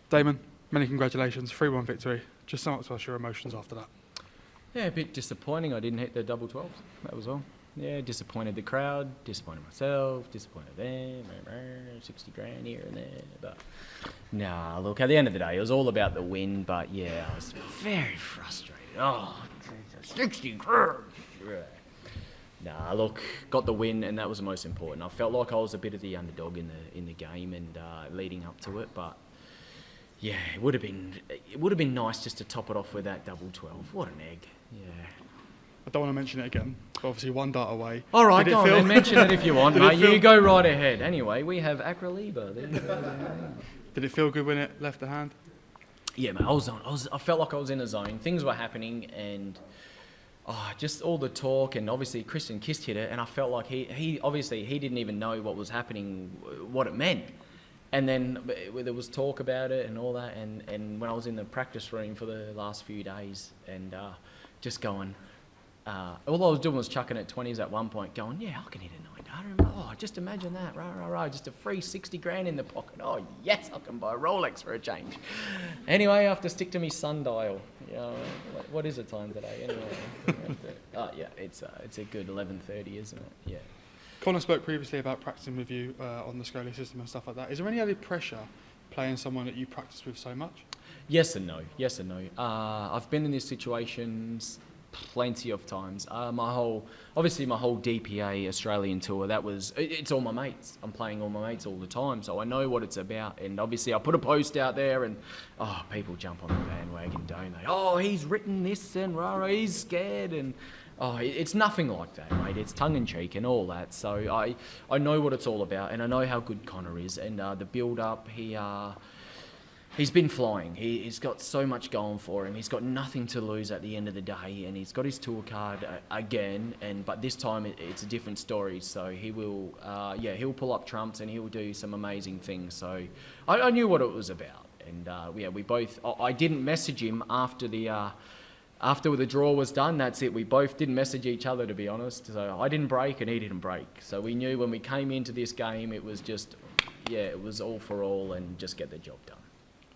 Damon, many congratulations, 3-1 victory. Just sum up to us your emotions after that. Yeah, a bit disappointing. I didn't hit the double 12s. That was all. Yeah, disappointed the crowd, disappointed myself, disappointed them. 60 grand here and there. But nah, look, at the end of the day, it was all about the win. But yeah, I was very frustrated. Oh, 60 grand. Nah, look, got the win, and that was the most important. I felt like I was a bit of the underdog in the game and leading up to it, but yeah, it would have been nice just to top it off with that double 12. What an egg! Yeah. I don't want to mention it again, but obviously one dart away. All right, go on then, mention it if you want, mate. You go right ahead. Anyway, we have Acroliba. Did it feel good when it left the hand? Yeah, mate. I felt like I was in a zone. Things were happening, and just all the talk, and obviously Christian Kist hit it, and I felt like he obviously he didn't even know what was happening, what it meant. And then there was talk about it and all that, and when I was in the practice room for the last few days, and just going, all I was doing was chucking at 20s at one point, going, yeah, I can hit a 9-darter. Oh, just imagine that, just a free 60 grand in the pocket. Oh, yes, I can buy a Rolex for a change. Anyway, I have to stick to my sundial. You know, what is the time today? Anyway, yeah, it's a good 11:30, isn't it? Yeah. Connor spoke previously about practicing with you on the Scully system and stuff like that. Is there any added pressure playing someone that you practice with so much? Yes and no. Yes and no. I've been in these situations plenty of times. My whole DPA Australian tour, it's all my mates. I'm playing all my mates all the time, so I know what it's about. And obviously I put a post out there and, people jump on the bandwagon, don't they? Oh, he's written this and he's scared and... Oh, it's nothing like that, mate. It's tongue-in-cheek and all that. So I know what it's all about, and I know how good Connor is. And the build-up, he's been flying. He's got so much going for him. He's got nothing to lose at the end of the day, and he's got his tour card again. But this time it's a different story. So he will, he'll pull up trumps and he'll do some amazing things. So I knew what it was about, and we both. I didn't message him after the draw was done. That's it. We both didn't message each other, to be honest. So I didn't break and he didn't break. So we knew when we came into this game, it was just, it was all for all and just get the job done.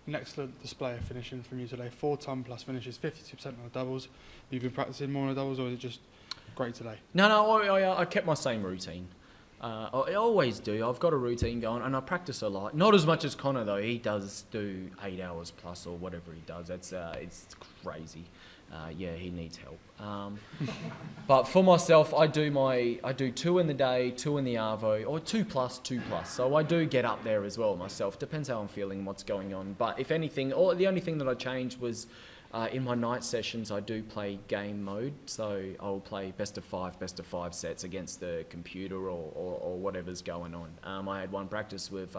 An excellent display of finishing from you today. 4 ton plus finishes, 52% on the doubles. Have you been practicing more on the doubles, or is it just great today? No, I kept my same routine. I always do. I've got a routine going, and I practice a lot. Not as much as Connor, though. He does do 8 hours plus or whatever he does. It's crazy. He needs help. But for myself, I do 2 in the day, 2 in the arvo, or 2 plus. So I do get up there as well myself. Depends how I'm feeling, what's going on. But if anything, the only thing that I changed was in my night sessions, I do play game mode. So I'll play best of 5 sets against the computer or whatever's going on. I had one practice with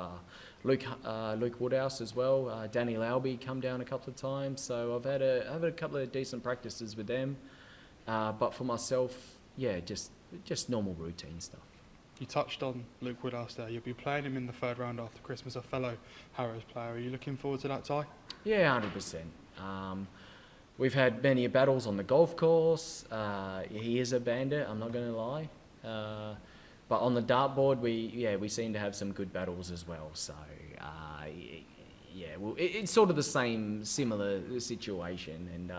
Luke Woodhouse as well. Danny Lauby come down a couple of times. So I've had a couple of decent practices with them. But for myself, just normal routine stuff. You touched on Luke Woodhouse there. You'll be playing him in the 3rd round after Christmas, a fellow Harrows player. Are you looking forward to that tie? Yeah, 100%. We've had many battles on the golf course. He is a bandit, I'm not going to lie. But on the dartboard, we seem to have some good battles as well. So, it's sort of the similar situation. And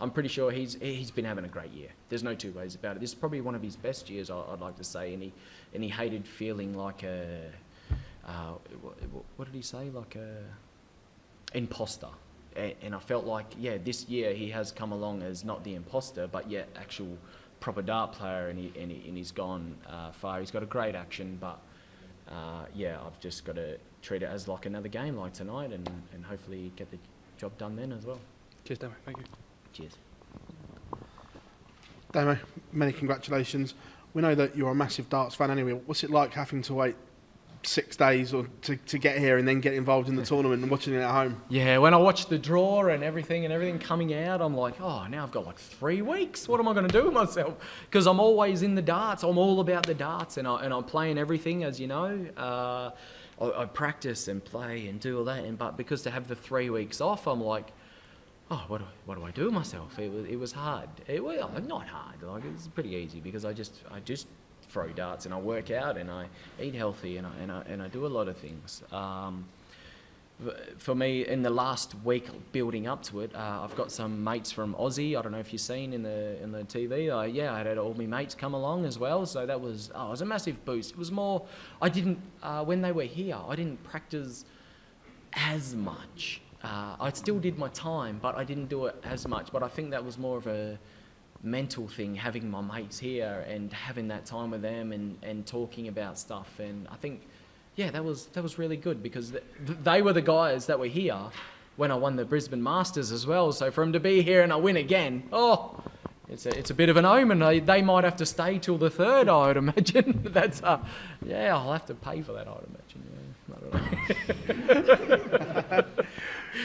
I'm pretty sure he's been having a great year. There's no two ways about it. This is probably one of his best years, I'd like to say. And he hated feeling like what did he say? Like a imposter. And I felt like, this year he has come along as not the imposter, but yet actual proper dart player, and he's gone far. He's got a great action, but I've just got to treat it as like another game like tonight, and hopefully get the job done then as well. Cheers, Damo. Thank you. Cheers. Damo, many congratulations. We know that you're a massive darts fan anyway. What's it like having to wait 6 days or to get here and then get involved in the tournament and watching it at home? Yeah, when I watched the draw and everything coming out, I'm like, now I've got like 3 weeks. What am I going to do with myself? Because I'm always in the darts. I'm all about the darts, and I'm playing everything, as you know. I practice and play and do all that, but because to have the 3 weeks off, I'm like, what do I do with myself? It was hard. Not hard. Like, it's pretty easy because I just throw darts and I work out and I eat healthy and I do a lot of things. for me, in the last week building up to it, I've got some mates from Aussie. I don't know if you've seen in the TV. I had all my mates come along as well. So that was it was a massive boost. It was more. I didn't when they were here. I didn't practice as much. I still did my time, but I didn't do it as much. But I think that was more of a mental thing, having my mates here and having that time with them and talking about stuff. And I think. Yeah, that was really good because they were the guys that were here when I won the Brisbane Masters as well. So for them to be here and I win again, it's a bit of an omen. They might have to stay till the third, I would imagine. That's I'll have to pay for that, I would imagine. Yeah, I don't know.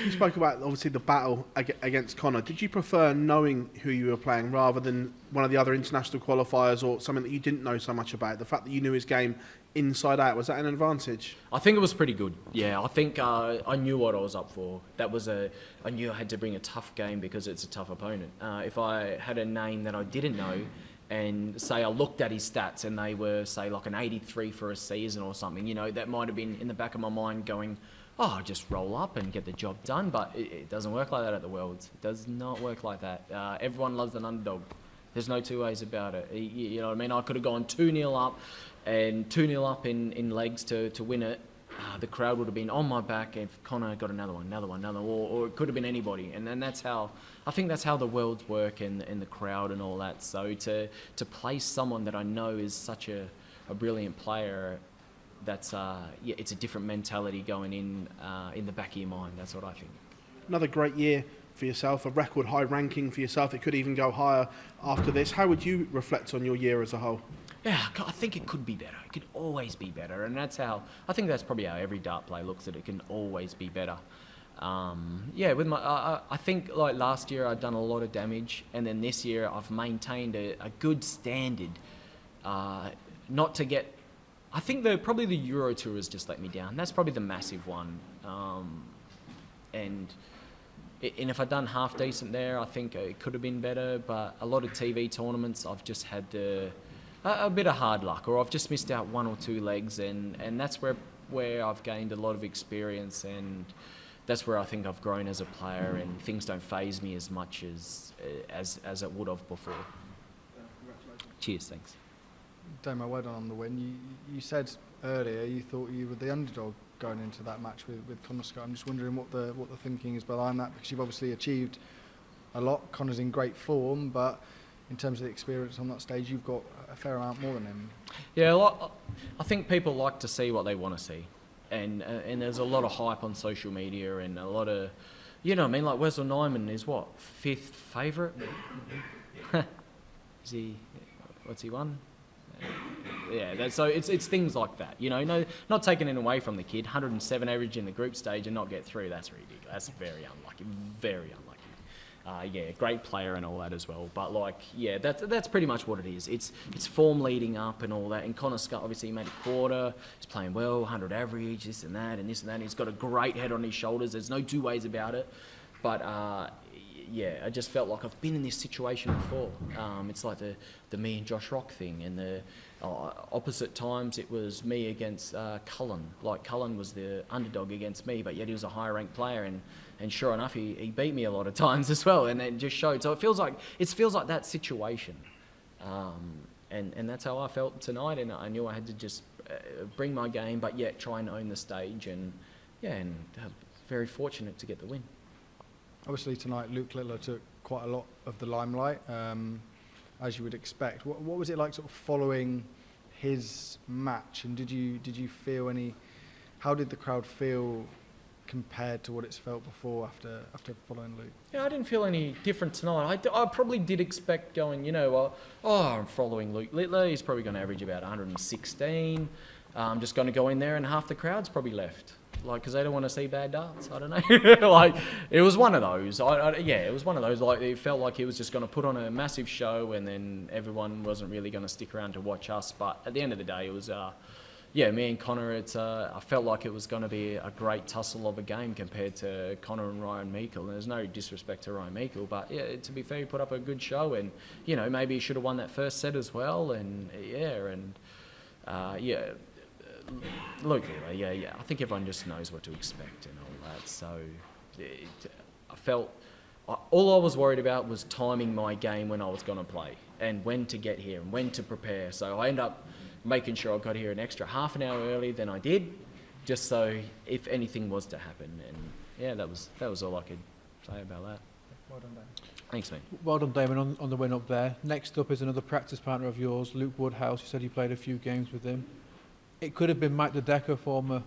You spoke about obviously the battle against Connor. Did you prefer knowing who you were playing rather than one of the other international qualifiers or something that you didn't know so much about? The fact that you knew his game inside out, was that an advantage? I think it was pretty good. Yeah, I think I knew what I was up for. I knew I had to bring a tough game because it's a tough opponent. If I had a name that I didn't know, and say I looked at his stats and they were say like an 83 for a season or something, that might have been in the back of my mind going, just roll up and get the job done. But it doesn't work like that at the Worlds. It does not work like that. Everyone loves an underdog. There's no two ways about it. You know what I mean? I could have gone 2-0 up and 2-0 up in legs to win it. The crowd would have been on my back if Connor got another one, or it could have been anybody. And then I think that's how the Worlds work and the crowd and all that. So to place someone that I know is such a brilliant player, it's a different mentality going in the back of your mind. That's what I think. Another great year for yourself, a record high ranking for yourself. It could even go higher after this. How would you reflect on your year as a whole? Yeah, I think it could be better. It could always be better, and I think that's probably how every dart player looks at it. It can always be better. With I think like last year I'd done a lot of damage, and then this year I've maintained a good standard. Not to get, I think probably the Euro Tour has just let me down. That's probably the massive one, and if I'd done half decent there, I think it could have been better. But a lot of TV tournaments, I've just had a bit of hard luck, or I've just missed out one or two legs, and that's where I've gained a lot of experience, and that's where I think I've grown as a player, and things don't faze me as much as it would have before. Cheers, thanks. Damon, well done on the win. You said earlier you thought you were the underdog going into that match with Connor Scott. I'm just wondering what the thinking is behind that, because you've obviously achieved a lot. Connor's in great form, but in terms of the experience on that stage, you've got a fair amount more than him. Yeah, I think people like to see what they want to see, and there's a lot of hype on social media and a lot of, you know what I mean, like WESSEL NIJMAN is what, 5th favourite? Is he, what's he won? Yeah, so it's things like that, no, not taking it away from the kid. 107 average in the group stage and not get through, that's ridiculous. That's very unlucky. Great player and all that as well. But that's pretty much what it is. It's form leading up and all that. And Connor Scott, obviously, he made a quarter. He's playing well, 100 average, this and that, and this and that. He's got a great head on his shoulders. There's no two ways about it. But I just felt like I've been in this situation before. It's like the me and Josh Rock thing, and the opposite times it was me against Cullen. Like Cullen was the underdog against me, but yet he was a higher ranked player, and sure enough, he beat me a lot of times as well, and it just showed. So it feels like that situation, and that's how I felt tonight. And I knew I had to just bring my game, but yet try and own the stage, and very fortunate to get the win. Obviously tonight, Luke Littler took quite a lot of the limelight, as you would expect. What was it like, sort of following his match, and did you feel any? How did the crowd feel compared to what it's felt before after following Luke? Yeah, I didn't feel any different tonight. I probably did expect going, I'm following Luke Littler. He's probably going to average about 116. I'm just going to go in there, and half the crowd's probably left. Because they don't want to see bad darts. I don't know. It was one of those. It was one of those. It felt like he was just going to put on a massive show, and then everyone wasn't really going to stick around to watch us. But at the end of the day, it was, me and Connor. I felt like it was going to be a great tussle of a game compared to Connor and Ryan Meikle. And there's no disrespect to Ryan Meikle, but to be fair, he put up a good show, and maybe he should have won that first set as well. And Luke, yeah. I think everyone just knows what to expect and all that. So I felt all I was worried about was timing my game when I was going to play and when to get here and when to prepare. So I ended up making sure I got here an extra half an hour earlier than I did, just so if anything was to happen. And yeah, that was all I could say about that. Well done, Damon. Thanks, mate. Well done, Damon, on the win up there. Next up is another practice partner of yours, Luke Woodhouse. You said you played a few games with him. It could have been Mike Dedeker,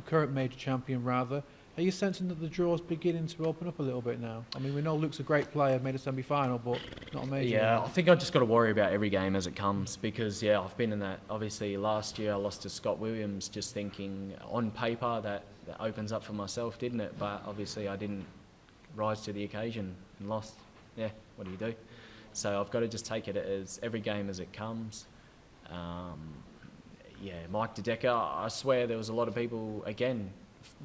current major champion rather. Are you sensing that the draw's beginning to open up a little bit now? I mean, we know Luke's a great player, made a semi-final, but not a major. Yeah, I think I just got to worry about every game as it comes because, yeah, I've been in that. Obviously, last year I lost to Scott Williams, just thinking on paper that opens up for myself, didn't it? But obviously I didn't rise to the occasion and lost. Yeah, what do? So I've got to just take it as every game as it comes. Yeah, Mike Dedeker, I swear there was a lot of people, again,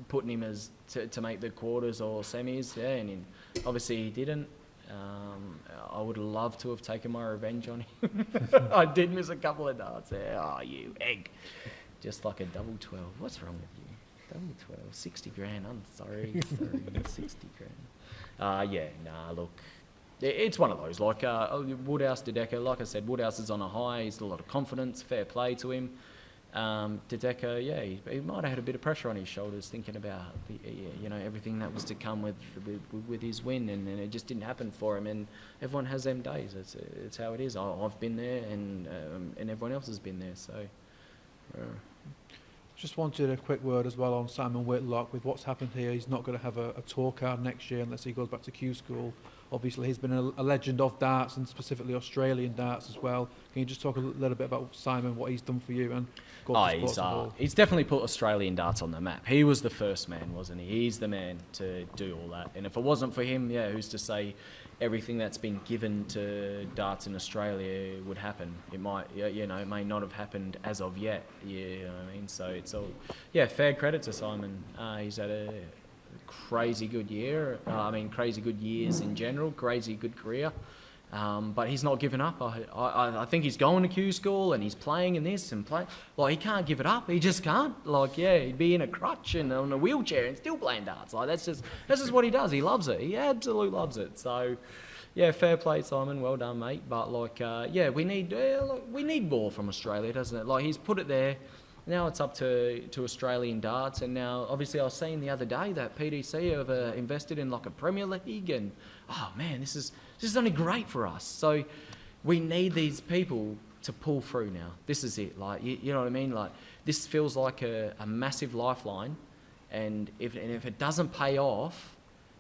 putting him as to make the quarters or semis, yeah, and obviously he didn't. I would love to have taken my revenge on him. I did miss a couple of darts there. Oh, you egg. Just like a double 12. What's wrong with you? Double 12, 60 grand, I'm sorry, 60 grand. Yeah, nah, look, it's one of those, like Woodhouse, Dedeker, like I said, Woodhouse is on a high, he's got a lot of confidence, fair play to him. Dedeker, yeah, he might have had a bit of pressure on his shoulders thinking about, everything that was to come with his win, and it just didn't happen for him, and everyone has them days, it's how it is. I've been there, and everyone else has been there, so... Just wanted a quick word as well on Simon Whitlock. With what's happened here, he's not going to have a tour card next year unless he goes back to Q School. Obviously, he's been a legend of darts and specifically Australian darts as well. Can you just talk a little bit about Simon, what he's done for you? And he's definitely put Australian darts on the map. He was the first man, wasn't he? He's the man to do all that. And if it wasn't for him, yeah, who's to say everything that's been given to darts in Australia would happen? It might, it may not have happened as of yet. You know what I mean? So it's all, yeah, fair credit to Simon. He's had a crazy good year. Crazy good years in general. Crazy good career. But he's not given up. I think he's going to Q School and he's playing in this and play. Like, he can't give it up. He just can't. Like, yeah, he'd be in a crutch and on a wheelchair and still playing darts. Like, that's just what he does. He loves it. He absolutely loves it. So, yeah, fair play, Simon. Well done, mate. But we need more from Australia, doesn't it? Like, he's put it there. Now it's up to Australian darts, and now obviously I was seeing the other day that PDC have invested in like a Premier League, and oh man, this is only great for us. So we need these people to pull through now. This is it. Like you know what I mean? Like this feels like a massive lifeline, and if it doesn't pay off,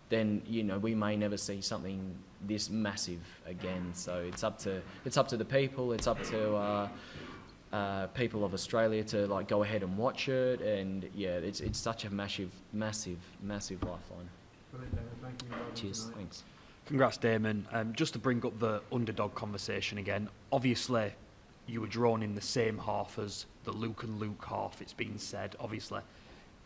then we may never see something this massive again. So it's up to the people. It's up to people of Australia to like go ahead and watch it, and yeah, it's such a massive lifeline. Brilliant, David. Thank you. Cheers, thanks. Congrats, Damon. Just to bring up the underdog conversation again, obviously you were drawn in the same half as the Luke and Luke half, it's been said. Obviously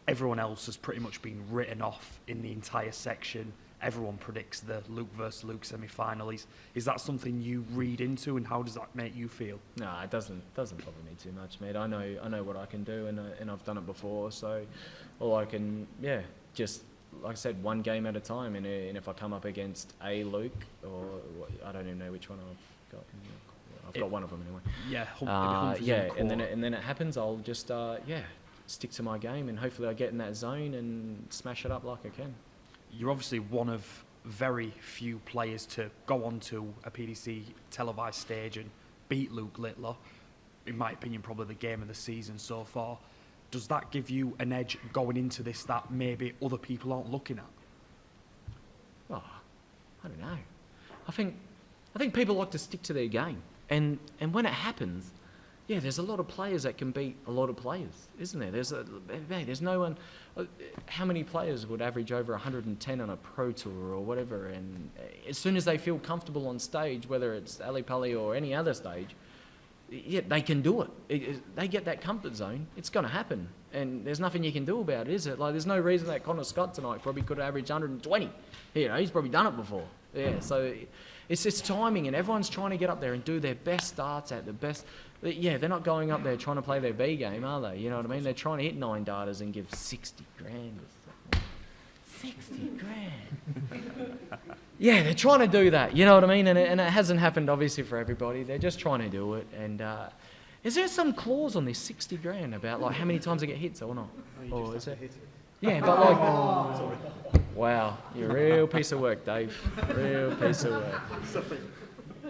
everyone else has pretty much been written off in the entire section. Everyone predicts the Luke versus Luke semi-final. Is that something you read into, and how does that make you feel? No, it doesn't bother me too much, mate. I know what I can do, and I've done it before. So, all I can, just like I said, one game at a time. And if I come up against a Luke, or I don't even know which one I've got. I've got one of them anyway. Yeah, and then it happens. I'll just stick to my game, and hopefully I get in that zone and smash it up like I can. You're obviously one of very few players to go onto a PDC televised stage and beat Luke Littler. In my opinion, probably the game of the season so far. Does that give you an edge going into this that maybe other people aren't looking at? Well, I don't know. I think people like to stick to their game, and when it happens, yeah, there's a lot of players that can beat a lot of players, isn't there? There's no one. How many players would average over 110 on a pro tour or whatever? And as soon as they feel comfortable on stage, whether it's Ali Pali or any other stage, yeah, they can do it. They get that comfort zone. It's going to happen, and there's nothing you can do about it, is it? Like, there's no reason that Connor Scott tonight probably could average 120. He's probably done it before. Yeah, so It's just timing, and everyone's trying to get up there and do their best darts at the best. Yeah, they're not going up there trying to play their B game, are they? You know what I mean? They're trying to hit 9 darters and give 60 grand. 60 grand. Yeah, they're trying to do that. You know what I mean? And it hasn't happened, obviously, for everybody. They're just trying to do it. And is there some clause on this 60 grand about like how many times they get hits or not? Or is it? Yeah, but like, wow, you're a real piece of work, Dave. Real piece of work.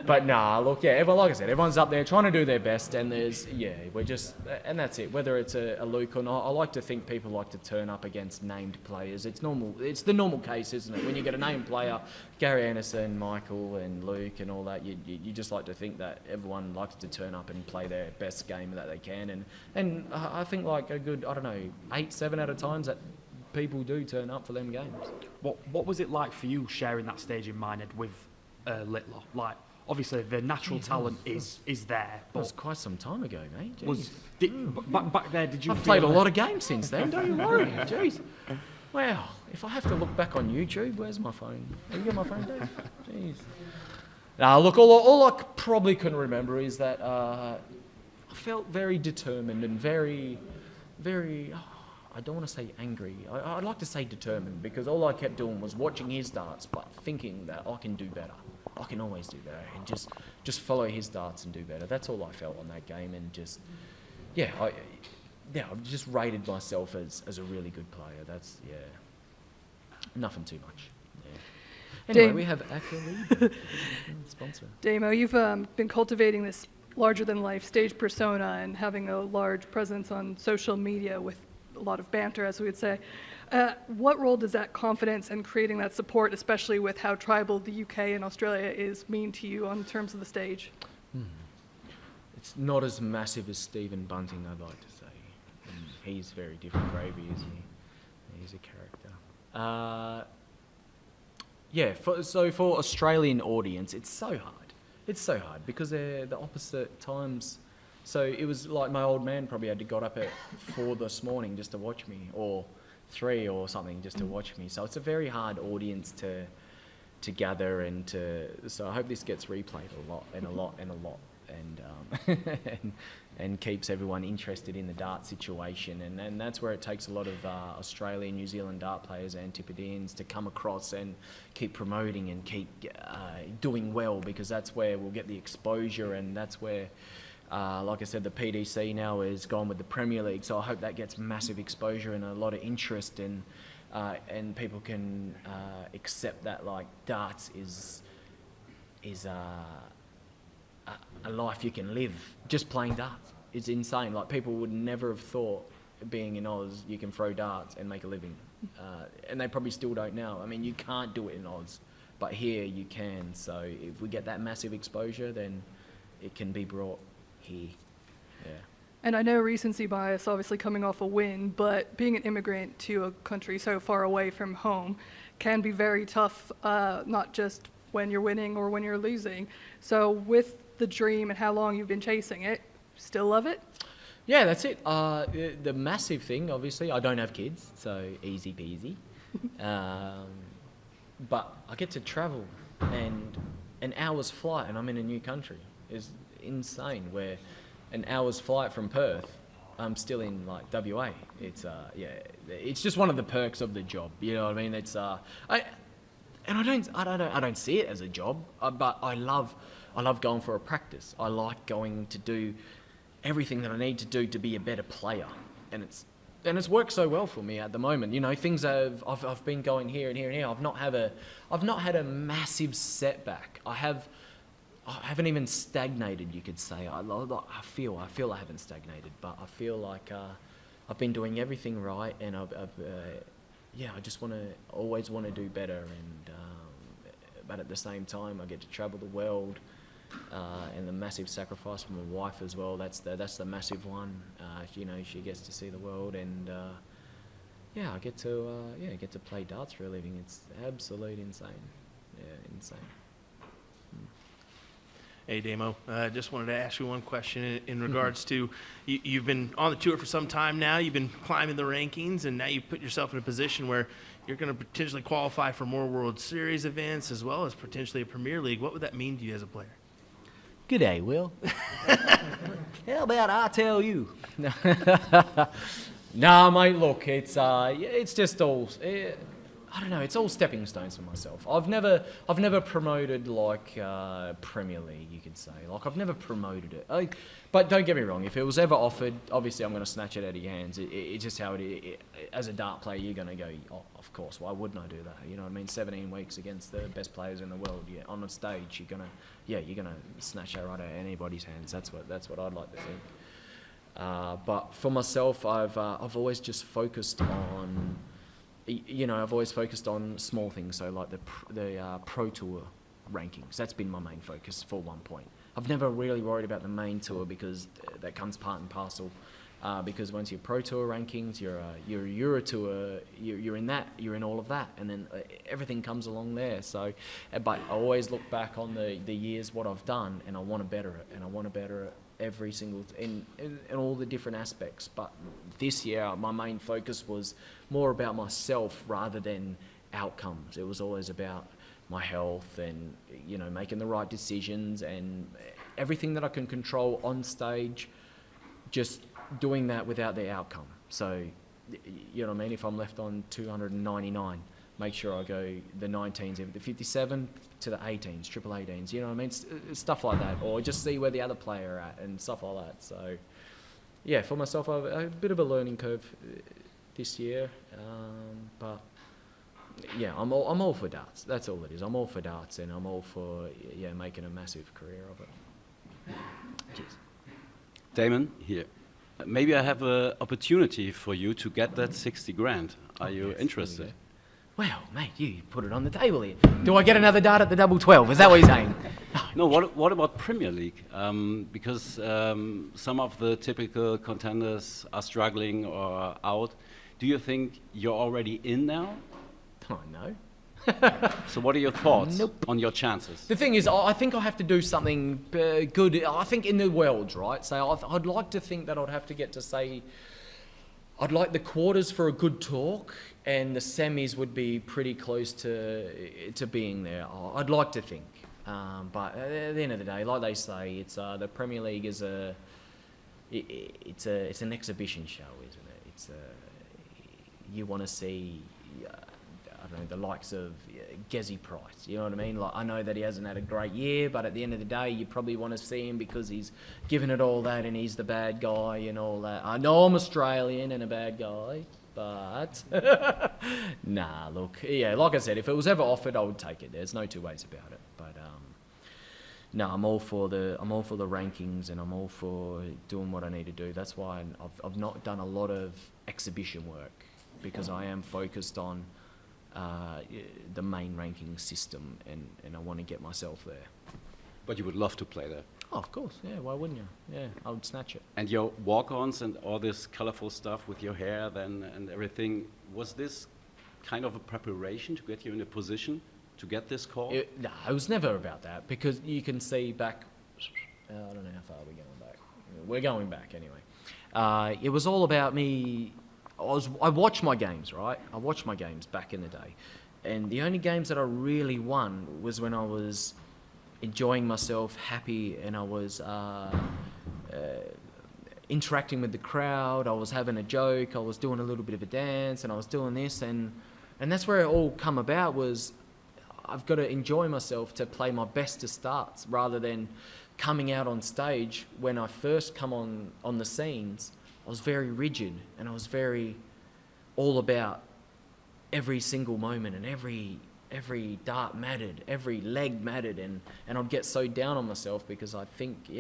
But nah, look, yeah, everyone, like I said, everyone's up there trying to do their best, and we're just, and that's it. Whether it's a Luke or not, I like to think people like to turn up against named players. It's normal. It's the normal case, isn't it? When you get a named player, Gary Anderson, Michael, and Luke, and all that, you just like to think that everyone likes to turn up and play their best game that they can, and I think like a good, 8, 7 out of times that people do turn up for them games. What was it like for you sharing that stage in Minehead with Whitlock? Like, obviously the natural talent is there. It was quite some time ago, mate. Back there, did you? I've played a lot of games since then. Don't you worry. Jeez. Wow. If I have to look back on YouTube, where's my phone? Have you got my phone, Dave? Jeez. Now, look, all I probably couldn't remember is that I felt very determined and very, very. I don't want to say angry. I'd like to say determined, because all I kept doing was watching his darts, but thinking that I can do better. I can always do better, and just follow his darts and do better. That's all I felt on that game, and I just rated myself as a really good player. That's nothing too much. Yeah. Anyway, we have Accolade sponsor. Damo, you've been cultivating this larger-than-life stage persona and having a large presence on social media with a lot of banter, as we would say. What role does that confidence and creating that support, especially with how tribal the UK and Australia is, mean to you on terms of the stage? It's not as massive as Stephen Bunting, I'd like to say. He's very different gravy, isn't he? He's a character. For Australian audience, it's so hard. It's so hard because they're the opposite times. So it was like my old man probably had to got up at 4 this morning just to watch me, or 3 or something just to watch me. So it's a very hard audience to gather so I hope this gets replayed a lot, and keeps everyone interested in the dart situation. And that's where it takes a lot of Australian, New Zealand dart players, Antipodeans, to come across and keep promoting and keep doing well, because that's where we'll get the exposure, and that's where like I said, the PDC now is gone with the Premier League, so I hope that gets massive exposure and a lot of interest in, and people can accept that like darts is a life you can live just playing darts. It's insane. Like, people would never have thought, being in Oz, you can throw darts and make a living, and they probably still don't now. I mean, you can't do it in Oz, but here you can. So if we get that massive exposure, then it can be brought here. Yeah. And I know recency bias, obviously coming off a win, but being an immigrant to a country so far away from home can be very tough, not just when you're winning or when you're losing. So with the dream and how long you've been chasing it, still love it? Yeah, that's it. The massive thing, obviously, I don't have kids, so easy peasy. But I get to travel, and an hour's flight and I'm in a new country is insane, where an hour's flight from Perth, I'm still in like WA. It's just one of the perks of the job. You know what I mean? It's I don't see it as a job, but I love going for a practice. I like going to do everything that I need to do to be a better player, and it's worked so well for me at the moment. You know, things I've been going here and here and here. I've not had a massive setback. I haven't even stagnated, you could say. I feel I haven't stagnated, but I feel like I've been doing everything right, and I just always want to do better, and but at the same time I get to travel the world, and the massive sacrifice for my wife as well. That's the massive one. You know, she gets to see the world, and I get to play darts for a living. It's absolute insane. Yeah, insane. Hey, Damo. Just wanted to ask you one question in regards to you've been on the tour for some time now. You've been climbing the rankings, and now you've put yourself in a position where you're going to potentially qualify for more World Series events as well as potentially a Premier League. What would that mean to you as a player? G'day, Will. How about I tell you? Nah, mate. Look, it's just all. I don't know. It's all stepping stones for myself. I've never promoted like Premier League, you could say. Like I've never promoted it. But don't get me wrong. If it was ever offered, obviously I'm going to snatch it out of your hands. It's just how it is. As a dart player, you're going to go, oh, of course. Why wouldn't I do that? You know what I mean? 17 weeks against the best players in the world. Yeah, on a stage, you're gonna snatch that right out of anybody's hands. That's what I'd like to think. But for myself, I've always just focused on. I've always focused on small things, so like the Pro Tour rankings. That's been my main focus for one point. I've never really worried about the main tour because that comes part and parcel. Because once you're Pro Tour rankings, you're Euro Tour, you're in that, you're in all of that, and then everything comes along there. So, but I always look back on the years what I've done, and I want to better it, and I want to better it every single in all the different aspects. But this year, my main focus was more about myself rather than outcomes. It was always about my health and making the right decisions and everything that I can control on stage, just doing that without the outcome. So, you know what I mean? If I'm left on 299, make sure I go the 19s, the 57 to the 18s, triple 18s, you know what I mean? Stuff like that. Or just see where the other player are at and stuff like that. So, yeah, for myself, I've a bit of a learning curve this year. But, yeah, I'm all for darts. That's all it is. I'm all for darts, and I'm all for, making a massive career of it. Cheers. Damon, here. Maybe I have an opportunity for you to get that 60 grand. Are you interested? Well, mate, you put it on the table here. Do I get another dart at the double 12? Is that what you're saying? No, what about Premier League? Because some of the typical contenders are struggling or out. Do you think you're already in now? Oh, no. So what are your thoughts on your chances? The thing is, I think I have to do something good, I think, in the world, right? So I'd like to think that I'd have to get to, say, I'd like the quarters for a good talk, and the semis would be pretty close to being there. I'd like to think. But at the end of the day, like they say, it's the Premier League is it's an exhibition show, isn't it? You want to see... I don't know, the likes of Gerwyn Price, you know what I mean? Like, I know that he hasn't had a great year, but at the end of the day, you probably want to see him because he's given it all that and he's the bad guy and all that. I know I'm Australian and a bad guy, but nah, look, yeah, like I said, if it was ever offered, I would take it. There's no two ways about it. But no, I'm all for the rankings, and I'm all for doing what I need to do. That's why I've not done a lot of exhibition work, because I am focused on the main ranking system, and I want to get myself there. But you would love to play there? Oh, of course, yeah, why wouldn't you? Yeah, I would snatch it. And your walk-ons and all this colorful stuff with your hair then and everything, was this kind of a preparation to get you in a position to get this call? No, it was never about that, because you can see back, I don't know how far we're going back. We're going back anyway. It was all about me. I watched my games, right? I watched my games back in the day. And the only games that I really won was when I was enjoying myself, happy, and I was interacting with the crowd. I was having a joke. I was doing a little bit of a dance, and I was doing this. And that's where it all come about, was I've got to enjoy myself to play my best to starts, rather than coming out on stage. When I first come on the scenes, I was very rigid, and I was very all about every single moment, and every dart mattered, every leg mattered, and I'd get so down on myself because I think,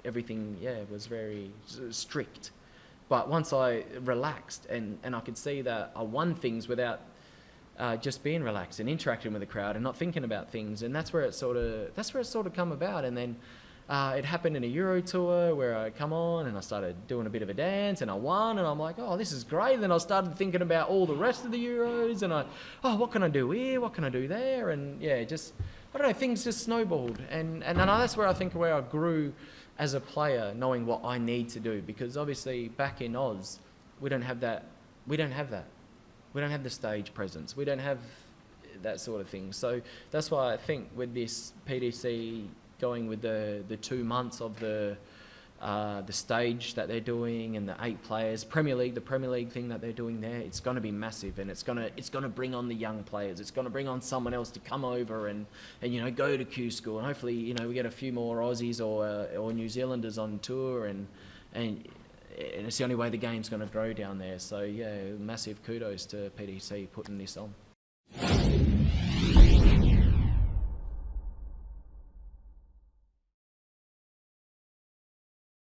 everything, was very strict. But once I relaxed and I could see that I won things without just being relaxed and interacting with the crowd and not thinking about things, and that's where it sort of come about. And then it happened in a Euro tour where I come on and I started doing a bit of a dance and I won, and I'm like, oh, this is great. And then I started thinking about all the rest of the Euros, and what can I do here? What can I do there? And just I don't know, things just snowballed, and that's where I think where I grew as a player, knowing what I need to do, because obviously back in Oz, we don't have that. We don't have the stage presence. We don't have that sort of thing. So that's why I think with this PDC going with the 2 months of the stage that they're doing and the 8 players, the Premier League thing that they're doing there, it's going to be massive, and it's going to bring on the young players. It's going to bring on someone else to come over and go to Q School, and hopefully we get a few more Aussies or New Zealanders on tour, and it's the only way the game's going to grow down there. So yeah, massive kudos to PDC putting this on.